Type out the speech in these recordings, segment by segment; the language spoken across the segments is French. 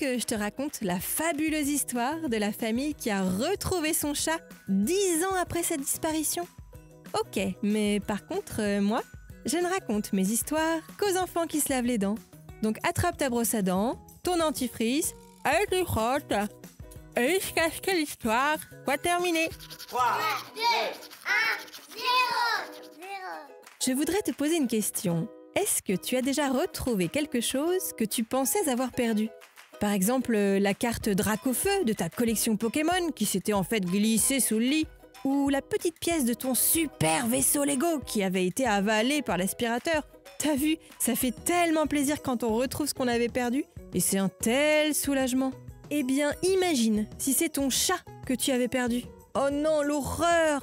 que je te raconte la fabuleuse histoire de la famille qui a retrouvé son chat 10 ans après sa disparition? Ok, mais par contre, moi, je ne raconte mes histoires qu'aux enfants qui se lavent les dents. Donc attrape ta brosse à dents, ton dentifrice, et tu frottes. Et jusqu'à ce que l'histoire soit terminée. 3, 2, 1, 0. Je voudrais te poser une question. Est-ce que tu as déjà retrouvé quelque chose que tu pensais avoir perdu? Par exemple, la carte Dracofeu de ta collection Pokémon qui s'était en fait glissée sous le lit, ou la petite pièce de ton super vaisseau Lego qui avait été avalé par l'aspirateur. T'as vu, ça fait tellement plaisir quand on retrouve ce qu'on avait perdu, et c'est un tel soulagement. Eh bien, imagine si c'est ton chat que tu avais perdu. Oh non, l'horreur!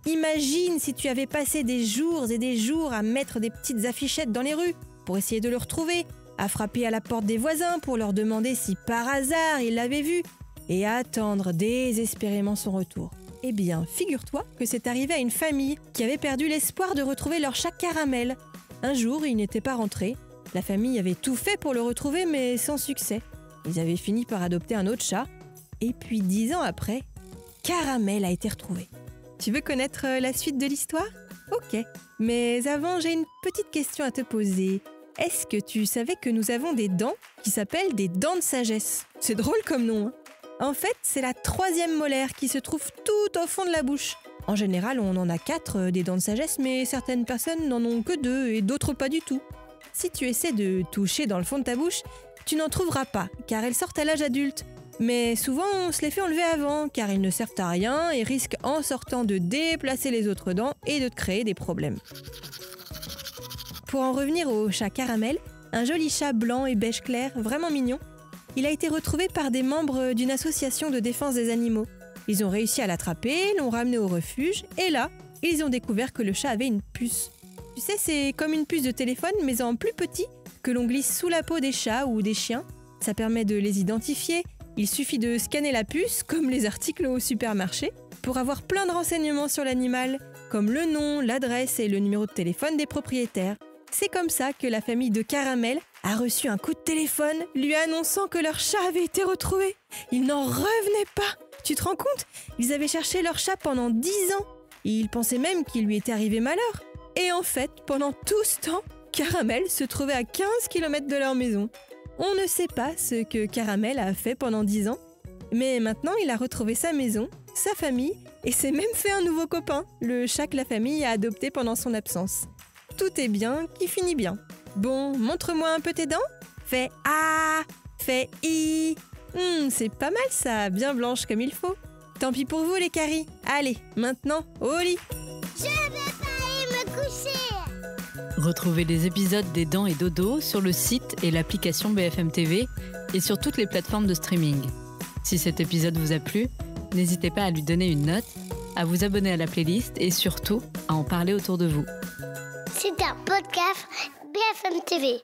Imagine si tu avais passé des jours et des jours à mettre des petites affichettes dans les rues pour essayer de le retrouver, à frapper à la porte des voisins pour leur demander si par hasard ils l'avaient vu, et à attendre désespérément son retour. Eh bien, figure-toi que c'est arrivé à une famille qui avait perdu l'espoir de retrouver leur chat Caramel. Un jour, il n'était pas rentré. La famille avait tout fait pour le retrouver, mais sans succès. Ils avaient fini par adopter un autre chat. Et puis 10 ans après, Caramel a été retrouvé. Tu veux connaître la suite de l'histoire? Ok. Mais avant, j'ai une petite question à te poser. Est-ce que tu savais que nous avons des dents qui s'appellent des dents de sagesse? C'est drôle comme nom, hein? En fait, c'est la 3e molaire qui se trouve tout au fond de la bouche. En général, on en a 4 des dents de sagesse, mais certaines personnes n'en ont que 2 et d'autres pas du tout. Si tu essaies de toucher dans le fond de ta bouche, tu n'en trouveras pas, car elles sortent à l'âge adulte. Mais souvent, on se les fait enlever avant, car ils ne servent à rien et risquent en sortant de déplacer les autres dents et de te créer des problèmes. Pour en revenir au chat Caramel, un joli chat blanc et beige clair, vraiment mignon, il a été retrouvé par des membres d'une association de défense des animaux. Ils ont réussi à l'attraper, l'ont ramené au refuge, et là, ils ont découvert que le chat avait une puce. Tu sais, c'est comme une puce de téléphone, mais en plus petit, que l'on glisse sous la peau des chats ou des chiens. Ça permet de les identifier. Il suffit de scanner la puce, comme les articles au supermarché, pour avoir plein de renseignements sur l'animal, comme le nom, l'adresse et le numéro de téléphone des propriétaires. C'est comme ça que la famille de Caramel a reçu un coup de téléphone lui annonçant que leur chat avait été retrouvé. Ils n'en revenaient pas. Tu te rends compte? Ils avaient cherché leur chat pendant 10 ans. Et ils pensaient même qu'il lui était arrivé malheur. Et en fait, pendant tout ce temps, Caramel se trouvait à 15 km de leur maison. On ne sait pas ce que Caramel a fait pendant 10 ans. Mais maintenant, il a retrouvé sa maison, sa famille, et s'est même fait un nouveau copain, le chat que la famille a adopté pendant son absence. Tout est bien qui finit bien. Bon, montre-moi un peu tes dents. Fais A, fais I. C'est pas mal ça, bien blanche comme il faut. Tant pis pour vous les caries. Allez, maintenant, au lit. Je vais pas aller me coucher. Retrouvez les épisodes des Dents et Dodo sur le site et l'application BFM TV et sur toutes les plateformes de streaming. Si cet épisode vous a plu, n'hésitez pas à lui donner une note, à vous abonner à la playlist et surtout à en parler autour de vous. C'est un podcast BFM TV.